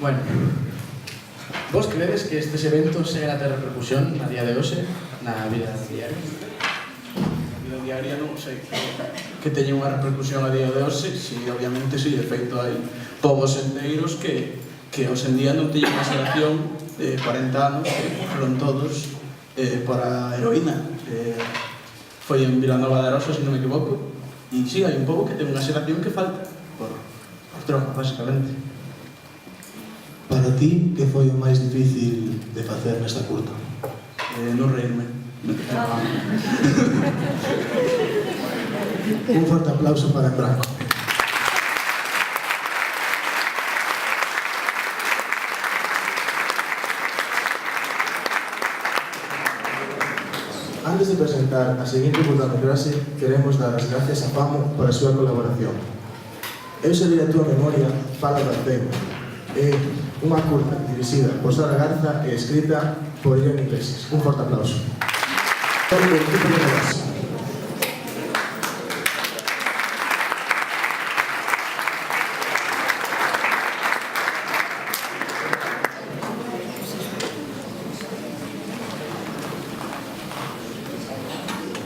Bueno, vos credes que estes eventos seguen a ter repercusión a día de hoxe na vida diaria? Na vida diaria non sei que teñen unha repercusión a día de hoxe, si obviamente si, de feito hai povos enteiros que hoxe en día non teñen unha xeración de 40 anos que foron todos por a heroína. Foi en Vilanova de Arosa, se non me equivoco, e si, hai un pobo que ten unha xeración que falta por droga, basicamente. Para ti, que foi o máis difícil de facer nesta curta? Non reírme. Un forte aplauso para en Branco. Antes de presentar a seguinte curta-metraxe, queremos dar as gracias a Famo por a súa colaboración. Eu serei a túa memoria, fala do tema. É unha curta dirixida por Sara Garza e escrita por Irene Iglesias. Un forte aplauso. Todo o equipo de Rodasa.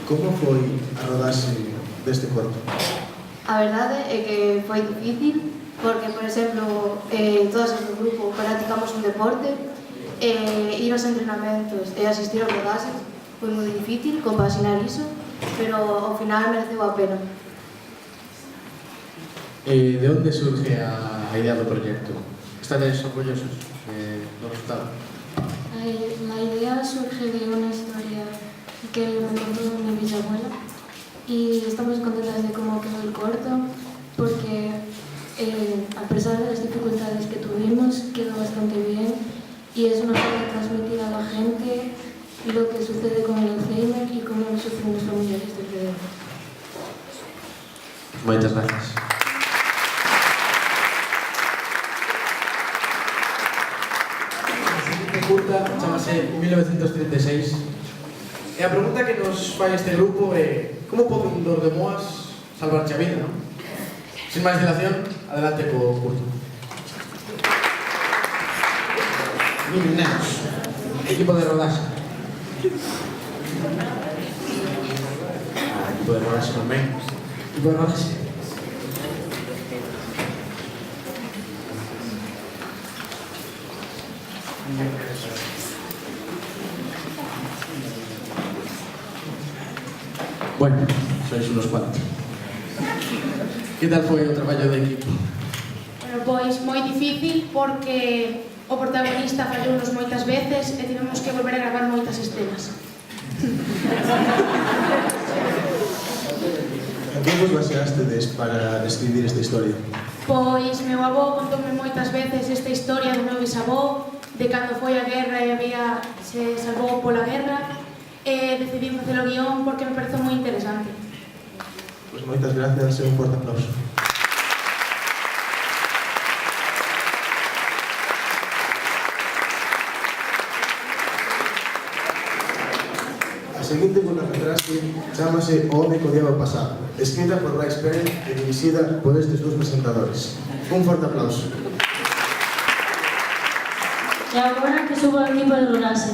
Como foi a rodaxe deste corto? A verdade é que foi difícil porque, por exemplo, todas as do grupo practicamos un deporte, ir aos entrenamentos e asistir aos rodaxes foi moi difícil compaxinar iso, pero ao final mereceu a pena. De onde surge a idea do proxecto? Estades orgullosos do resultado? La idea surge de una historia que me contó mi bisabuela y estamos contentas de cómo quedó el corto porque a pesar de las dificultades que tuvimos quedó bastante bien y es una forma de transmitir a la gente lo que sucede con el Alzheimer y cómo lo sufren los familiares de alrededor. Moitas gracias. A seguinte curta chamase 1936 e a pregunta que nos fai este grupo é como poden dos de Moas salvarche a vida, non? Sin máis dilación, adelante co curto. Nenos, equipo de rodaxe. Equipo de rodaxe tamén. Equipo de rodaxe. Bueno, sois unos cuantos. Que tal foi o traballo de equipo? Bueno, pois moi difícil porque o protagonista fallounos moitas veces e tivemos que volver a gravar moitas escenas. En que vos baseastedes para describir esta historia? Pois meu avó contoume moitas veces esta historia do meu bisavó, de cando foi a guerra e se salvou pola guerra, e decidí facer o guión porque me pareceu moi interesante. Pois moitas gracias e un forte aplauso. A seguinte curtametraxe chámase O home que odiaba o pasado, escrita por Bryce Pérez e dirixida por estes dous presentadores. Un forte aplauso. Y ahora que subo al equipo de rodaje.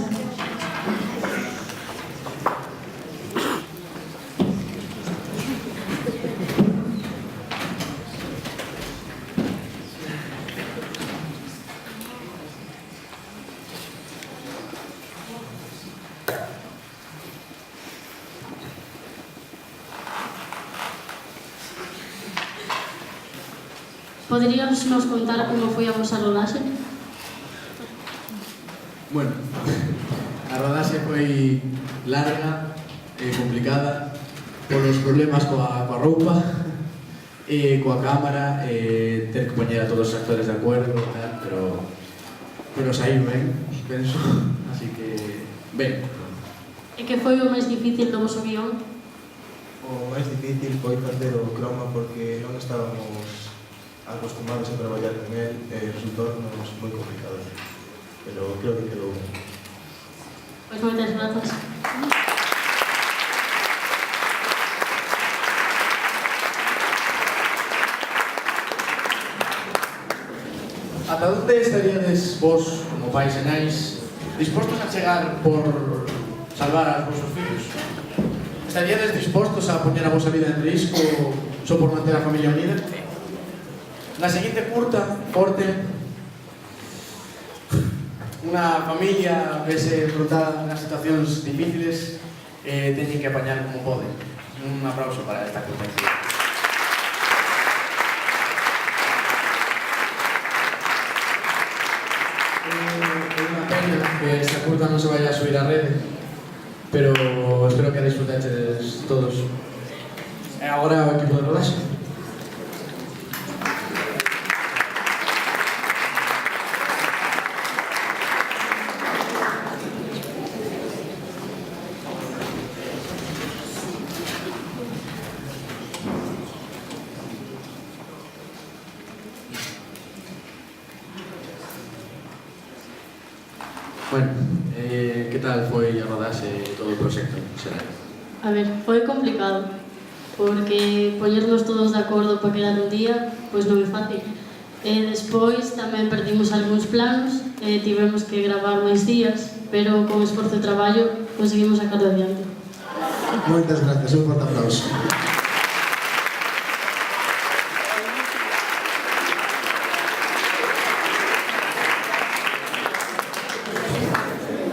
¿Podrías nos contar cómo foi a vosa rodaxe? Bueno, a rodaxe foi larga e complicada polos problemas coa roupa e coa cámara e ter que poñer a todos os actores de acuerdo e tal, pero saiu ben, penso, así que ben. E que foi o máis difícil do voso guión? O máis difícil foi facer o croma porque non estábamos acostumados a traballar con él e resultou-nos moi complicado. Pero creo que quedou ben. Pois moitas grazas. Ata Ata onde estaríades vos, como pais e nais, dispostos a chegar por salvar aos vosos fillos? Estaríades dispostos a poñer a vosa vida en risco só por manter a familia unida? Na seguinte curta, corte, unha familia vese enfrontada nas situacións difíciles e teñen que apañar como poden. Un aplauso para esta curta. É unha pena que esta curta non se vaya a subir á rede, pero espero que a disfrutedes todos. E agora o equipo de rodaxe. Bueno, que tal foi a rodaxe todo o proxecto en xeral? A ver, foi complicado, porque poñernos todos de acordo para quedar un día, pois non é fácil. E despois tamén perdimos algúns planos e tivemos que gravar máis días, pero con esforzo e traballo conseguimos sacarlo adiante. Moitas gracias, un forte aplauso.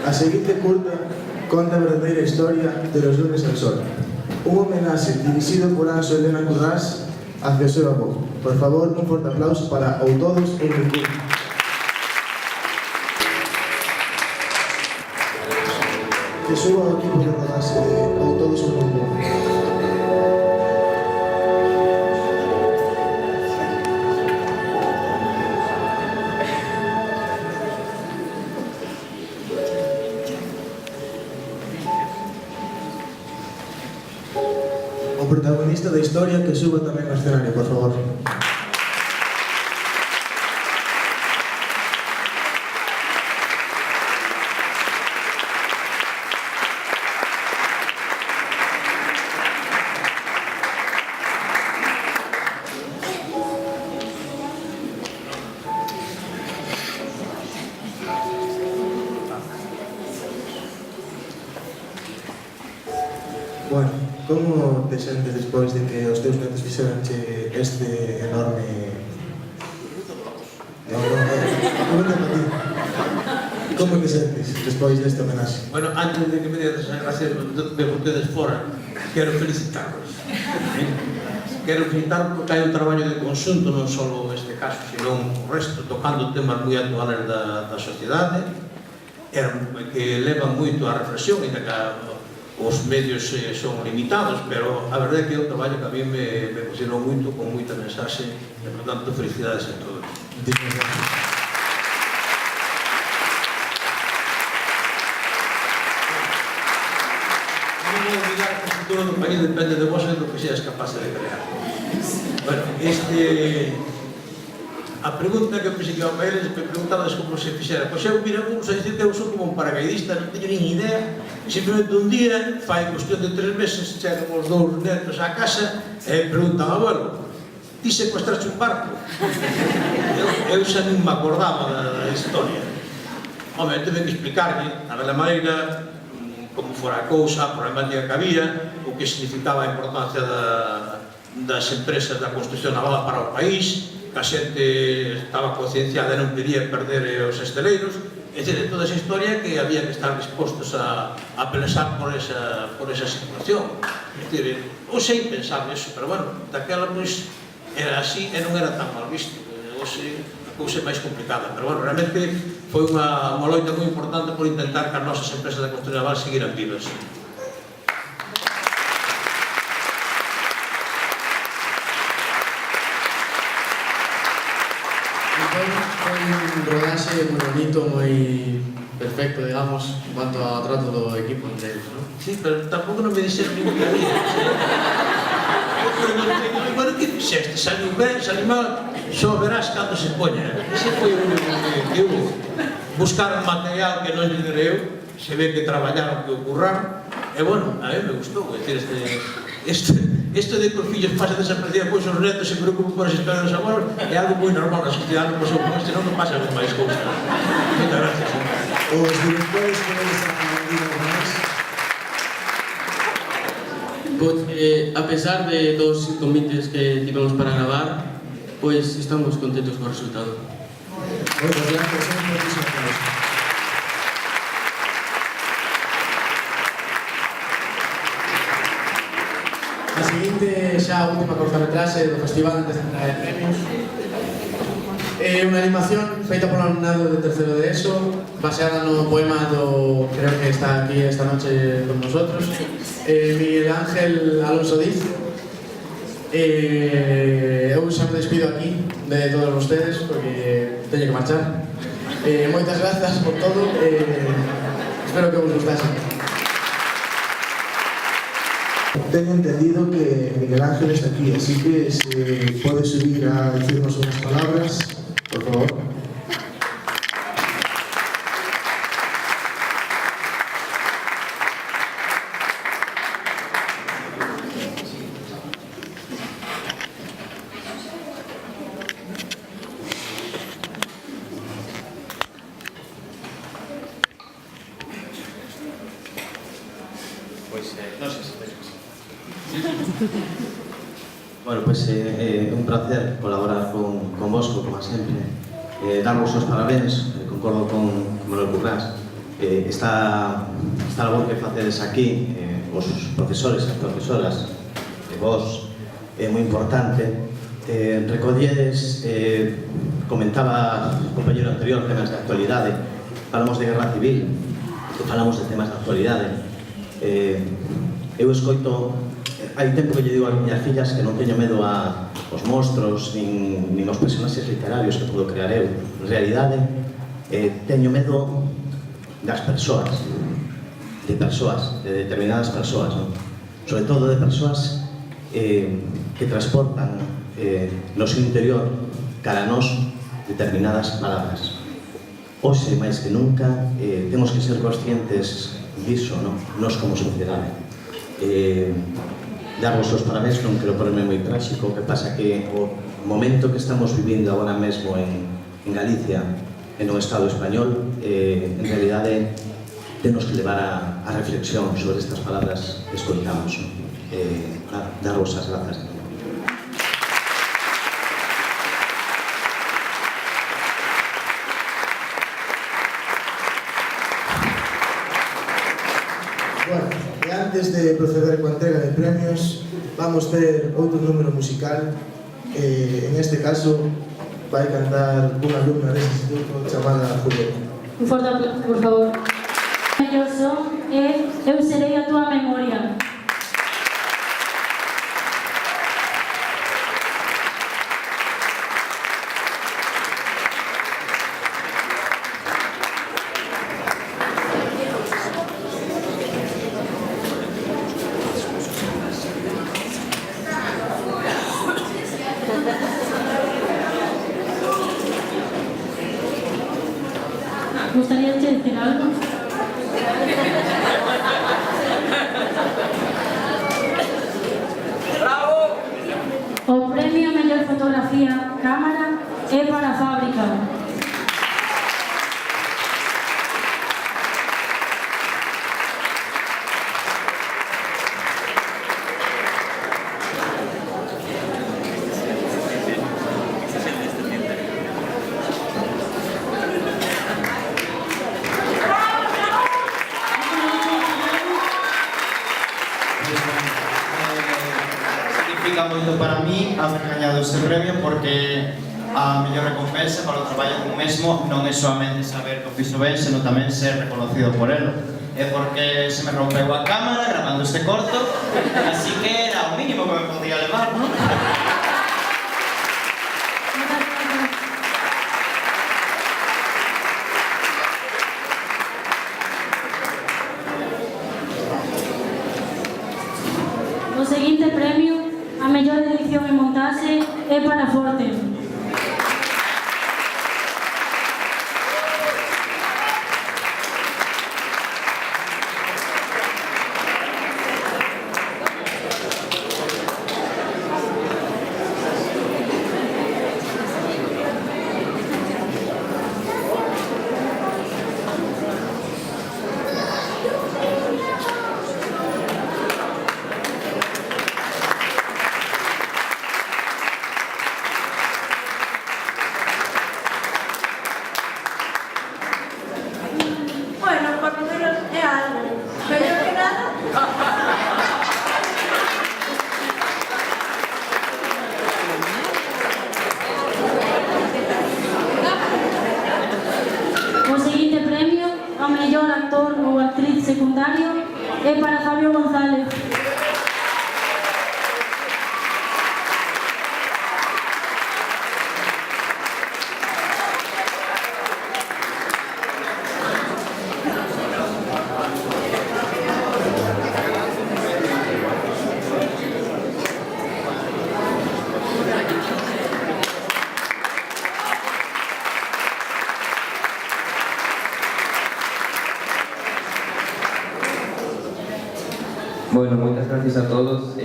A seguinte curta conta a verdadeira historia de los lunes al sol. Un homenaxe dirixido por Anxo Elena Currás hacia o seu avó. Por favor, un forte aplauso para Ou Todos ou Ningún. Que suba o equipo de rodaxe de Ou Todos ou Ningún. O protagonista da historia que suba tamén ao escenario, por favor. Bueno, como te sentes despois de que os teus netos fixeranche este enorme... Pregúntame a ti. Como te sentes despois deste homenaxe? Bueno, antes de que me dedes as gracias de vostedes fora, quero felicitarlos. Quero felicitarlos porque hai un traballo de conxunto, non só este caso, sino o resto, tocando temas moi actuales da sociedade, que levan moito a reflexión, e que os medios son limitados, pero a verdade é que é un traballo que a mí me emocionou moito, con moita mensaxe, e, por tanto, felicidades a todos. Muchísimas gracias. Non vou olvidar que o futuro do país depende de vos e do que seas capaz de crear. Bueno, a pregunta que eu pensei que iba para eles, me preguntades como se fixera. Pois eu, mira, vamos a dicir que eu sou como un paracaidista, non teño nin idea. Simplemente un día, fai cuestión de 3 meses, chegan os 2 netos á casa e preguntan, abuelo, ti secuestraste un barco? Eu xa non me acordaba da historia. Home, eu teve que explicarlle, a bela maneira, como fora a cousa, a problemática que había, o que significaba a importancia das empresas da construcción naval para o país, que a xente estaba concienciada e non quería perder os esteleiros, é dicir, toda esa historia que había que estar dispostos a pensar por esa situación. É dicir, eu sei pensar nisso, pero bueno, daquela pois era así e non era tan mal visto. Hoxe a cousa é máis complicada, pero bueno, realmente foi unha loita moi importante por intentar que as nosas empresas da construcción naval seguiran vivas. Foi un rodaxe moi bonito, moi perfecto, digamos, en cuanto ao trato do equipo entre eles, non? Sí, pero tampouco non me dixeron ningún día. Bueno, que fixeste? Saliu ben, saliu mal, só verás cando se poña. Ese foi o único que hubo. Buscaron material que non lle direi eu, se ve que traballaron, que ocurraron, e bueno, a mí me gustou, é dicir, isto de que os fillos pasan desaparecidos, pois os netos se preocupan por as historias dos abuelos, é algo moi normal na sociedade, non pasou con este, non pasa con máis cousas. Moitas gracias. Os directores queredes añadir algo máis? Pois, a pesar de todos os inconvenientes que tivemos para gravar, pois estamos contentos co resultado. Moitas gracias, moitísimas gracias. A seguinte, xa a última cortometraxe do Festival de Central de Premios. É unha animación feita polo alumnado de terceiro de ESO, baseada no poema do, creo que está aquí esta noche con nosotros, Miguel Ángel Alonso Diz. Eu xa me despido aquí de todos vostedes porque teño que marchar. Moitas grazas por todo, espero que vos gustase. Tengo entendido que Miguel Ángel está aquí, así que se puede subir a decirnos unas palabras, por favor. Bueno, pues é un placer colaborar con vosco, como sempre. Darvos os parabéns, concordo con Manuel Currás. Esta labor que facedes aquí, os profesores e profesoras, vos, é moi importante. Recolledes, comentaba o compañero anterior, temas de actualidade. Falamos de guerra civil, falamos de temas de actualidade. Eu escoito, hai tempo que lle digo a miñas fillas que non teño medo aos monstros nin aos personaxes literarios que podo crear eu. En realidade, teño medo das persoas, de determinadas persoas, non? Sobre todo de persoas que transportan no seu interior cara a nós determinadas palabras. Hoxe, máis que nunca, temos que ser conscientes diso, non? Nós como sociedade. Darvos os parabéns, non quero ponerme moi tráxico, o que pasa que o momento que estamos vivindo agora mesmo en Galicia e no Estado español, en realidade temos que levar a reflexión sobre estas palabras que escoitamos. Darvos as grazas. Bueno, e antes de proceder coa entrega de premios, vamos ter outro número musical. En este caso, vai cantar unha alumna deste instituto chamada Julieta. Un forte aplauso, por favor. Mellor son é Eu serei a túa memoria. ¿Gustaría decir algo? ¡Bravo! O premio a mellor fotografía cámara é para a fábrica. Significa moito para mí haber gañado este premio porque a mellor recompensa para o traballo dun mesmo non é soamente saber que o fixo ben, senón tamén ser reconocido por elo. É porque se me rompeu a cámara grabando este corto, así que era o mínimo que me podía levar, non? O seguinte premio a mellor edición e montaxe é para Forte. voluntario é para Fabio González. Bueno, moitas gracias a todos.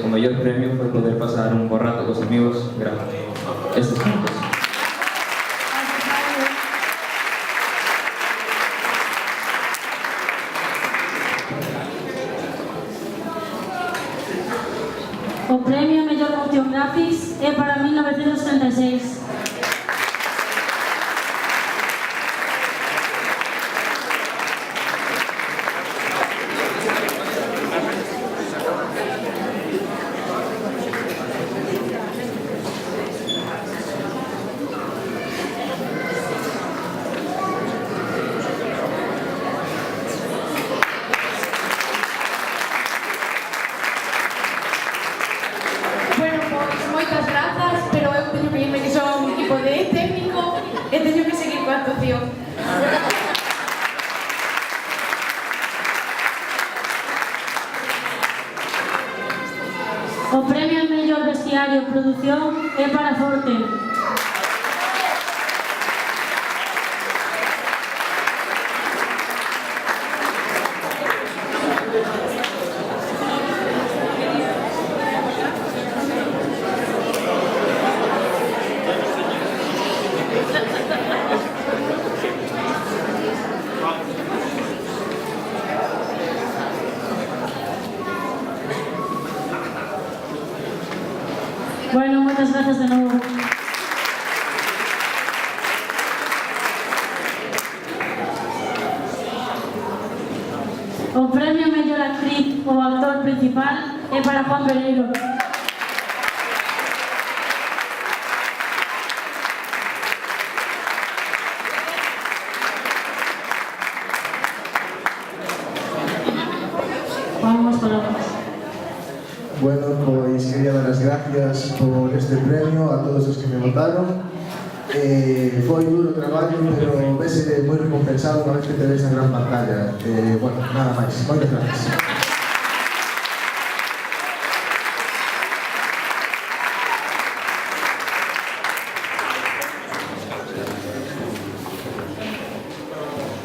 O mellor premio foi poder pasar un bo rato cos amigos gravando estes puntos. O premio Mellor Motion Graphics é para 1936. Bueno, pois moitas grazas, pero eu teño que irme que son un equipo de técnico e teño que seguir coa actuación. O premio ao mellor vestiario e produción é para Forte. Bueno, moitas grazas de novo. O premio mellor actriz ou actor principal é para Juan Pereiro. Vamos con las. Bueno, pois quería dar as gracias por este premio a todos os que me votaron. Foi duro o traballo, pero vese moi recompensado unha vez que te ves na gran pantalla. Bueno, nada máis. Moitas gracias.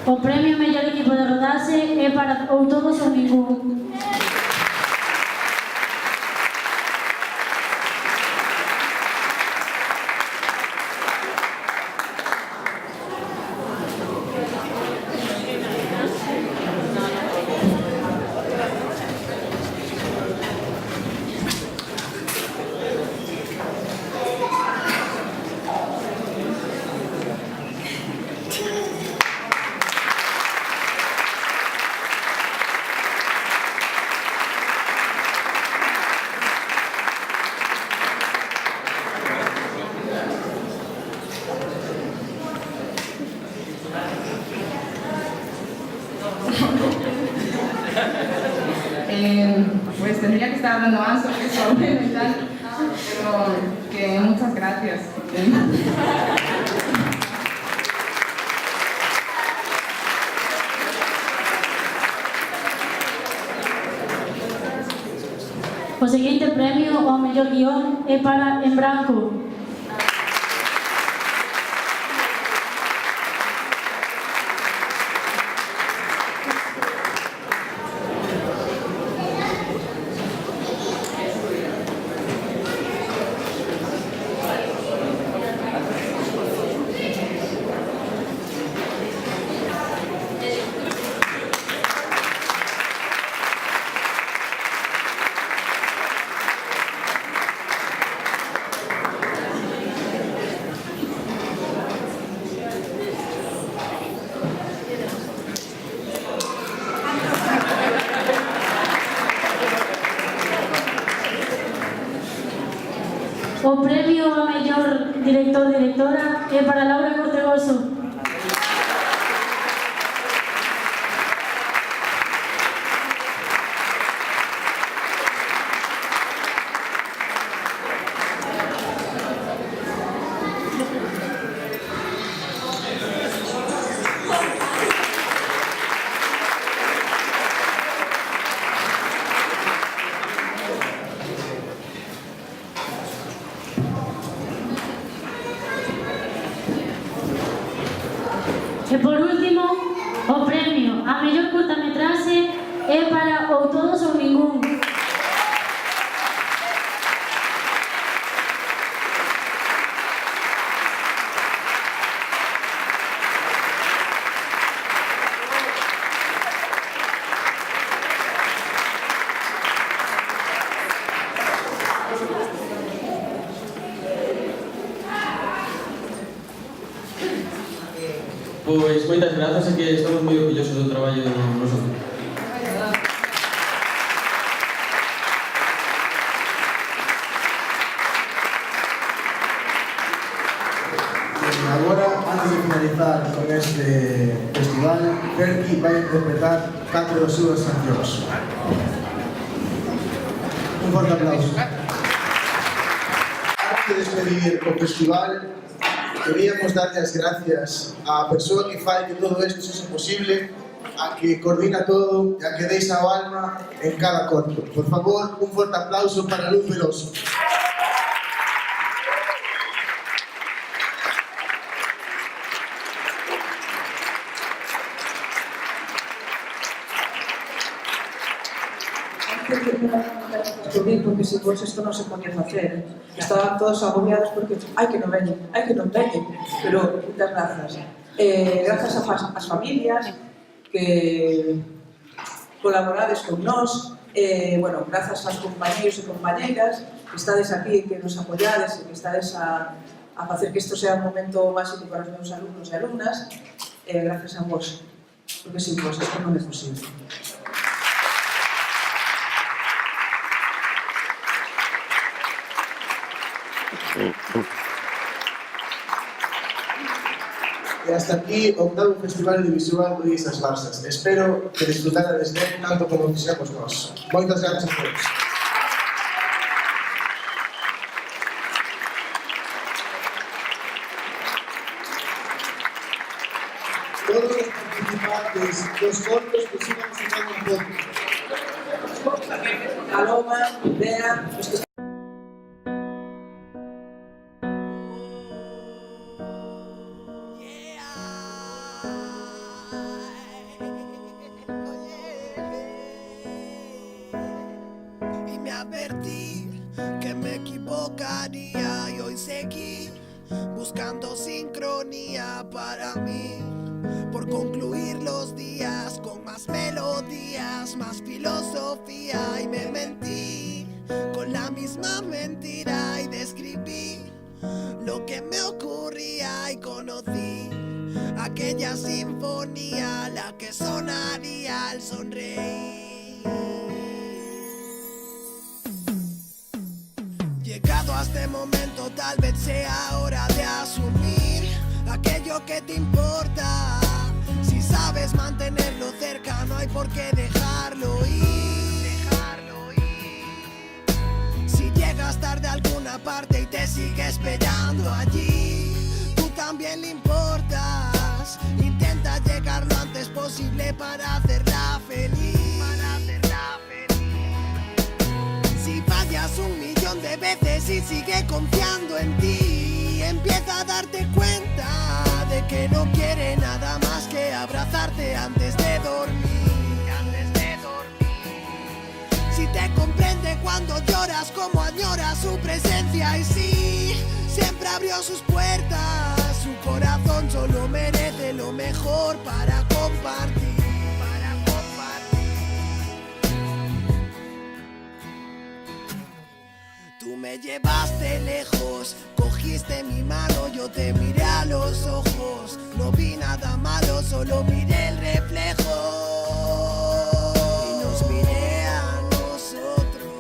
O premio mellor equipo de rodaxe é para ou todos ou ningún. Pues tendría que estar hablando más sobre eso y tal, pero que muchas gracias. O seguinte premio ao mellor guión é para En Branco. O premio a mellor director-directora é para Laura Cortegoso. E por último, o premio a mellor curtametraxe é para Ou Todos ou Ningún. Pois moitas grazas e que estamos moi orgullosos do traballo do noso grupo. Agora, antes de finalizar con este festival, Ferki vai interpretar 4 das súas cancións. Un forte aplauso. Antes de despedir o festival, queríamos darlle as gracias á persoa que fai que todo isto sexa posible, a que coordina todo e a que deixa o alma en cada corto. Por favor, un forte aplauso para Luz Veloso. Porque se vos isto non se podía facer. Estaban todos agobiados porque hai que non veñen, pero muchas grazas. Grazas ás familias que colaborades con nós, bueno, grazas aos compañeros e compañeiras que estades aquí, que nos apoiades e que estades a facer que isto sea un momento máxico para os meus alumnos e alumnas, grazas a vos, porque sin vos isto non é posible. E hasta aquí o 8º Festival Audiovisual de Illas das Barzas. Espero que disfrutarades ben tanto como fixemos nós. Moitas grazas a todos. Todos os participantes dos cortos que sigan sentando un pouco. Paloma, Bea, os que buscando sincronía para mí, por concluir los días con más melodías, más filosofía, y me mentí con la misma mentira y describí lo que me ocurría y conocí aquella sinfonía, la que sonaría al sonreír. Llegado a este momento, tal vez sea hora de asumir aquello que te importa. Si sabes mantenerlo cerca, no hay por qué dejarlo ir. Si llegas tarde a alguna parte y te sigue esperando allí, tú también le importas. Intenta llegar lo antes posible para hacerla feliz. Si fallas 1.000.000 de veces y sigue confiando en ti, empieza a darte cuenta de que no quiere nada más que abrazarte antes de dormir. Si te comprende cuando lloras, como añora su presencia, y sí, siempre abrió sus puertas. Su corazón solo merece lo mejor para compartir. Tú me llevaste lejos, cogiste mi mano, yo te miré a los ojos. No vi nada malo, solo miré el reflejo. Y nos miré a nosotros.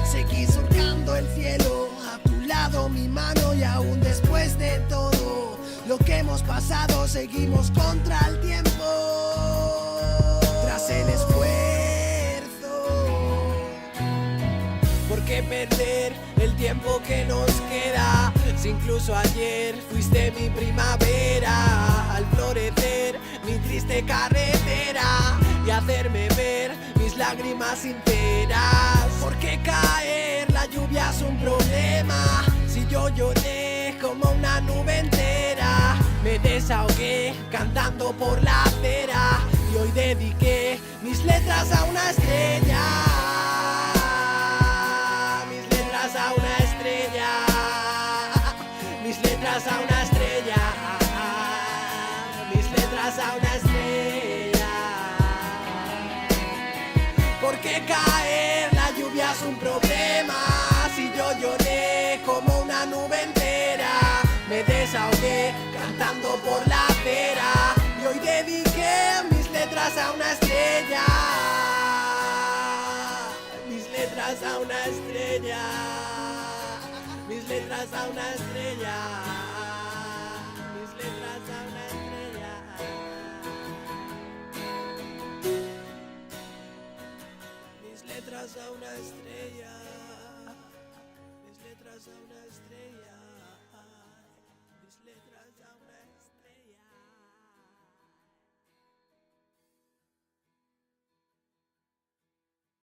Seguí surcando el cielo, a tu lado mi mano, y aún después de todo lo que hemos pasado, seguimos contra el tiempo. Tras el esfuerzo, ¿por qué perder el tiempo que nos queda? Si incluso ayer fuiste mi primavera, al florecer mi triste carretera y hacerme ver mis lágrimas sinceras. ¿Por qué caer la lluvia es un problema? Si yo lloré como una nube entera, Me desahogué cantando por la acera y hoy dediqué mis letras a una estrella. Mis letras a una estrella. Mis letras a una estrella. Mis letras a una estrella. ¿Por qué caer la lluvia es un problema? Si yo lloré como una nube entera. Me desahogué cantando por la acera y hoy dediqué mis letras a una estrella. Mis letras a una estrella. Mis letras a una estrella. Mis letras a una estrella. Mis letras a una estrella. Mis letras a una estrella.